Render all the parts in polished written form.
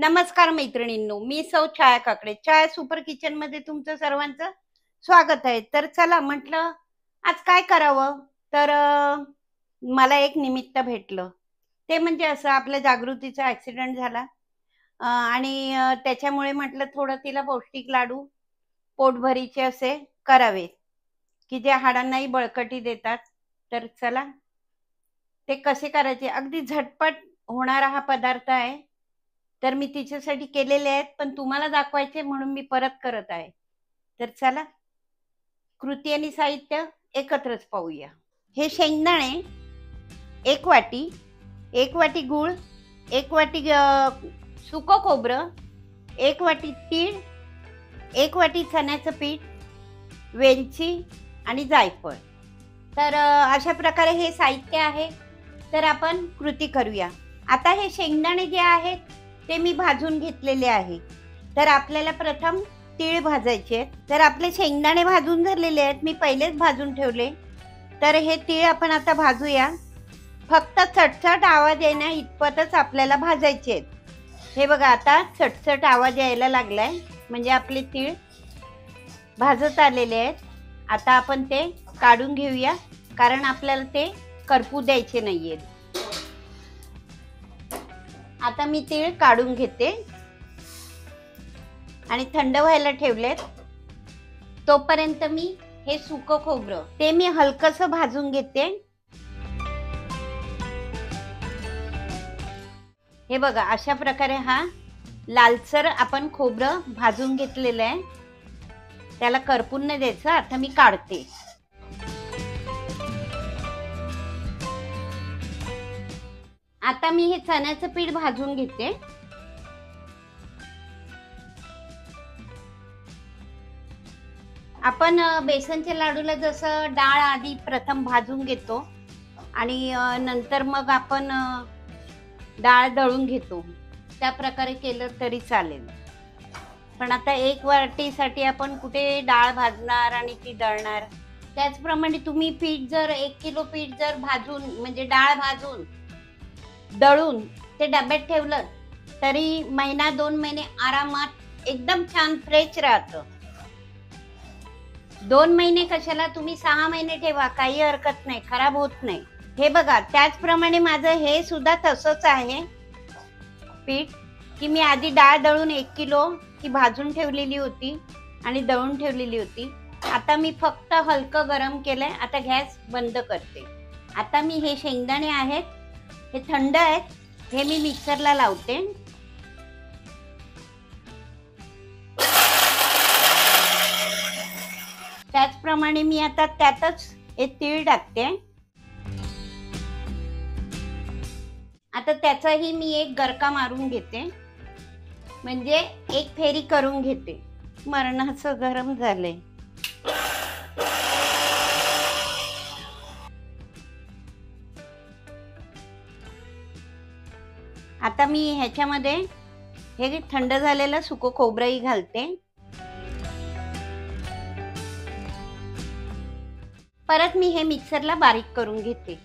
नमस्कार मैत्रिणींनो, मी सौ छाया काकडे छाया सुपर किचन मध्ये तुमचं सर्वांचं स्वागत आहे। तर चला म्हटलं आज काय करावं, तर मला एक निमित्त भेटलं। ते म्हणजे असं आपल्या जागृतीचा ऍक्सिडेंट झाला आणि त्याच्यामुळे म्हटलं थोडं तिला पौष्टिक लाडू पोटभरीचे असे करावे की जे हाडांनाही बळकटी देतात। तर चला ते कसे करायचे, अगदी झटपट होणारा हा पदार्थ आहे। तर मी तिच्यासाठी केलेले आहेत, पण तुम्हाला दाखवायचे म्हणून मी परत करत आहे। तर चला कृती आणि साहित्य एकत्रच पाहूया। हे शेंगदाणे एक वाटी, एक वाटी गूळ, एक वाटी सुकं खोबरं, एक वाटी तीळ, एक वाटी चण्याचं पीठ, वेलची आणि जायफळ। तर अशा प्रकारे हे साहित्य आहे। तर आपण कृती करूया। आता हे शेंगदाणे जे आहेत ते मी भाजून घेतलेले आहे। तर आपल्याला प्रथम तीळ भाजायचे आहेत। तर आपले शेंगदाणे भाजून झालेले आहेत, मी पहिलेच भाजून ठेवले। तर हे तीळ आपण आता भाजूया। फक्त चटचट आवाज येण्या इतपतच आपल्याला भाजायचे आहेत। हे बघा आता चटचट आवाज यायला लागलाय, म्हणजे आपले तीळ भाजत आलेले आहेत। आता आपण ते काढून घेऊया, कारण आपल्याला ते करपू द्यायचे नाहीयेत। आता मी तीळ काढून घेते आणि थंड व्हायला ठेवलेत। तोपर्यंत मी हे सुकं खोबरं ते मी हलकसं भाजून घेते। हे बघा अशा प्रकारे हा लालसर आपण खोबरं भाजून घेतलेलं आहे। त्याला करपून नाही द्यायचं। आता मी काढते। आता मी हे चण्याचं पीठ भाजून घेते। आपण बेसनच्या लाडूला जसं डाळ आधी प्रथम भाजून घेतो आणि नंतर मग आपण डाळ दळून घेतो, त्या प्रकारे केलं तरी चालेल। पण आता एक वाटीसाठी आपण कुठे डाळ भाजणार आणि ती दळणार। त्याचप्रमाणे तुम्ही पीठ जर 1 किलो पीठ जर भाजून म्हणजे डाळ भाजून दळून ते डब्यात ठेवलं तरी महिना 2 महिने आरामात एकदम छान फ्रेश राहतं। 2 महिने कशाला, तुम्ही 6 महिने ठेवा, काही हरकत नाही, खराब होत नाही। हे बघा त्याचप्रमाणे माझं हे सुद्धा तसंच आहे पीठ, की मी आधी डाळ दळून 1 किलो ती भाजून ठेवलेली होती आणि दळून ठेवलेली होती। आता मी फक्त हलकं गरम केलंय। आता गॅस बंद करते। आता मी हे शेंगदाणे आहेत, हे थंड आहेत, हे मी मिक्सरला लावते। त्याचप्रमाणे मी आता त्यातच हे तीळ टाकते। आता त्याचाही मी एक गरका मारून घेते, म्हणजे एक फेरी करून घेते। मरणाचं गरम झालंय। आता मी ह्याच्यामध्ये हे थंड झालेलं सुकं खोबरंही घालते। परत मी हे मिक्सरला बारीक करून घेते।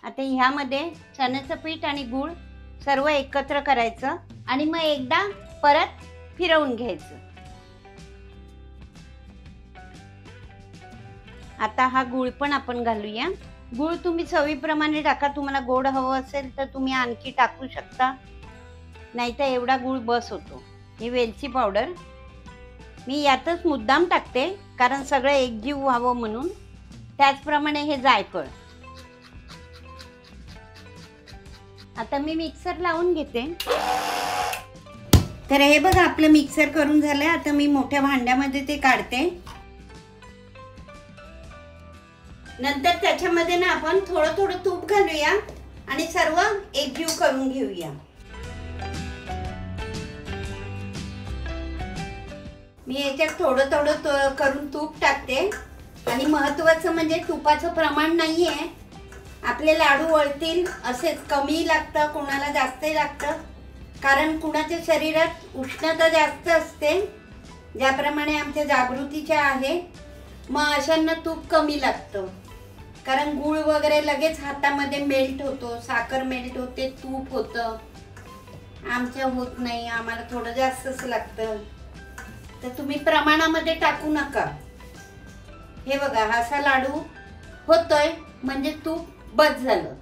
आता ह्यामध्ये चण्याचं पीठ आणि गूळ सर्व एकत्र करायचं आणि मग एकदा परत फिरवून घ्यायचं। आता हा गूळ पण आपण घालूया। गूळ तुम्ही चवीप्रमाणे टाका, तुम्हाला गोड हवं असेल तर तुम्ही आणखी टाकू शकता, नाहीतर एवढा गूळ बस होतो। ही वेलची पावडर मी यातच मुद्दाम टाकते, कारण सगळं एकजीव व्हावं म्हणून। त्याचप्रमाणे हे जायफळ। आता मी मिक्सर लावून घेते। तर हे बघा आपलं मिक्सर करून झालंय। आता मी मोठ्या भांड्यामध्ये ते काढते। नंतर त्याच्यामध्ये ना आपण थोडं थोडं तूप घालूया आणि सर्व एकजीव करून घेऊया। मी याच्यात थोडं थोडं करून तूप टाकते आणि महत्त्वाचं म्हणजे तुपाचं प्रमाण नाहीये। आपले लाडू वळतील असेच, कमी लागतं, कोणाला जास्त लागतं, कारण कुणाच्या शरीरात उष्णता जास्त असते, ज्याप्रमाणे आमच्या जागृतीच्या आहे, मग अशांना तूप कमी लागतं। कारण गुळ वगैरे लगेच हातामध्ये मेल्ट होतो, साखर मेल्ट होते, तूप होतं. आमच्या होत नाही, आम्हाला थोडं जास्तच लागतं. तर तुम्ही प्रमाणामध्ये टाकू नका. हे बघा, असा लाडू होतोय म्हणजे तूप बस झालं.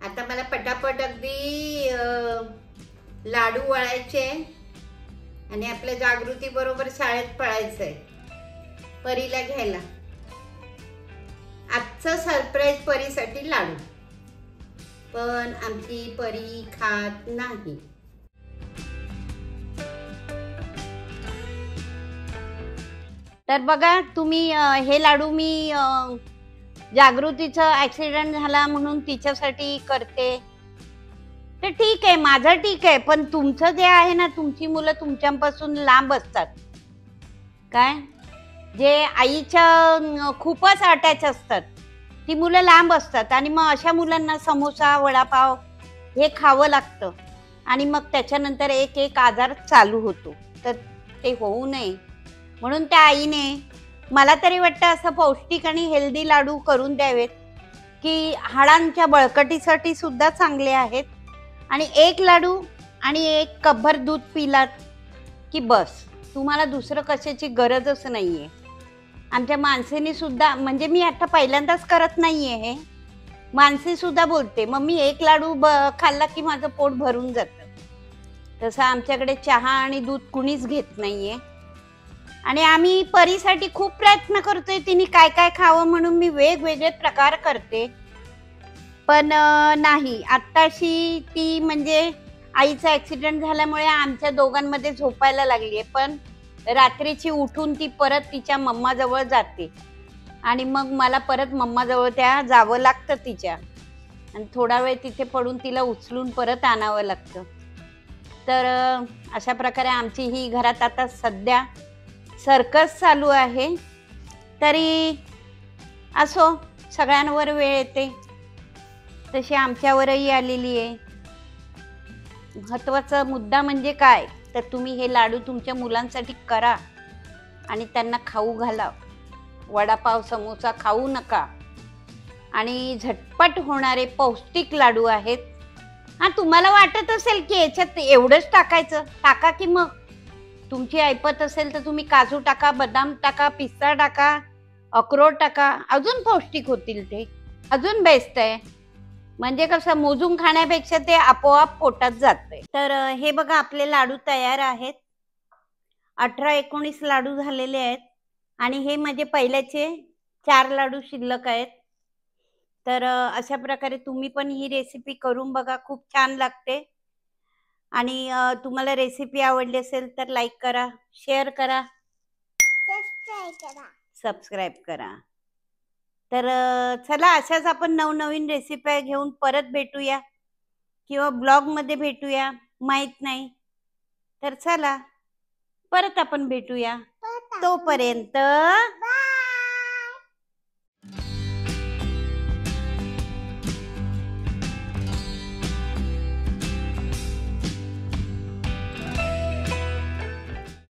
आता मला पटापट अगदी लाडू वळायचे आणि आपल्या जागृती बरोबर शाळेत पळायचंय परीला घ्यायला. आजचं सरप्राईज परीसाठी लाडू, पण आमची परी खात नाही. तर बघा तुम्ही, हे लाडू मी जागृतीचा ऍक्सिडेंट झाला म्हणून तिच्यासाठी करते. तर ठीक आहे, माझं ठीक आहे, पण तुमचं जे आहे ना, तुमची मुलं तुमच्यापासून लांब असतात काय, जे आईच्या खूपच अटॅच असतात, ती मुलं लांब असतात. आणि मग अशा मुलांना समोसा, वडापाव हे खावं लागतं आणि मग त्याच्यानंतर एक एक आजार चालू होतो. तर ते होऊ नये म्हणून त्या आईने, मला तरी वाटतं, असं पौष्टिक आणि हेल्दी लाडू करून द्यावेत की हाडांच्या बळकटीसाठी सुद्धा चांगले आहेत. आणि एक लाडू आणि एक कपभर दूध पिलात की बस, तुम्हाला दुसरं कशाची गरजच नाहीये. आमच्या मानसीने सुद्धा, म्हणजे मी आता पहिल्यांदाच करत नाहीये हे, मानसी सुद्धा बोलते मम्मी एक लाडू खाल्ला की माझं पोट भरून जातं. तसं आमच्याकडे चहा आणि दूध कुणीच घेत नाहीये. आणि आम्ही परीसाठी खूप प्रयत्न करतोय, तिने काय काय खावं म्हणून मी वेगवेगळे प्रकार करते, पण नाही. आत्ताशी ती, म्हणजे आईचा ऍक्सिडेंट झाल्यामुळे आमच्या दोघांमध्ये झोपायला लागली आहे, पण रात्रीची उठून ती परत तिच्या मम्माजवळ जाते आणि मग मला परत मम्माजवळ त्या जावं लागतं तिच्या, आणि थोडा वेळ तिथे पडून तिला उचलून परत आणावं लागतं. तर अशा प्रकारे आमची ही घरात आता सध्या सर्कस चालू आहे. तरी असो, सगळ्यांवर वेळ येते, तशी आमच्यावरही आलेली आहे. महत्त्वाचा मुद्दा म्हणजे काय, तर तुम्ही हे लाडू तुमच्या मुलांसाठी करा आणि त्यांना खाऊ घाला. वडापाव, समोसा खाऊ नका. आणि झटपट होणारे पौष्टिक लाडू आहेत. हा, तुम्हाला वाटत असेल की याच्यात एवढंच टाकायचं, टाका की मग. तुमची ऐपत असेल तर तुम्ही काजू टाका, बदाम टाका, पिस्ता टाका, अक्रोड टाका, अजून पौष्टिक होतील ते, अजून बेस्ट आहे. म्हणजे कसं, मोजून खाण्यापेक्षा ते आपोआप पोटात जातंय. तर हे बघा, आपले लाडू तयार आहेत. 18-19 लाडू झालेले आहेत आणि हे माझे पहिल्याचे 4 लाडू शिल्लक आहेत. तर अशा प्रकारे तुम्ही पण ही रेसिपी करून बघा, खूप छान लागते. आणि तुम्हाला रेसिपी आवडली असेल तर लाईक करा, शेअर करा, सबस्क्राईब करा. तर चला, अशाच आपण नवनवीन रेसिपी घेऊन परत भेटूया किंवा ब्लॉगमध्ये भेटूया, माहित नाही. तर चला, परत आपण भेटूया. तोपर्यंत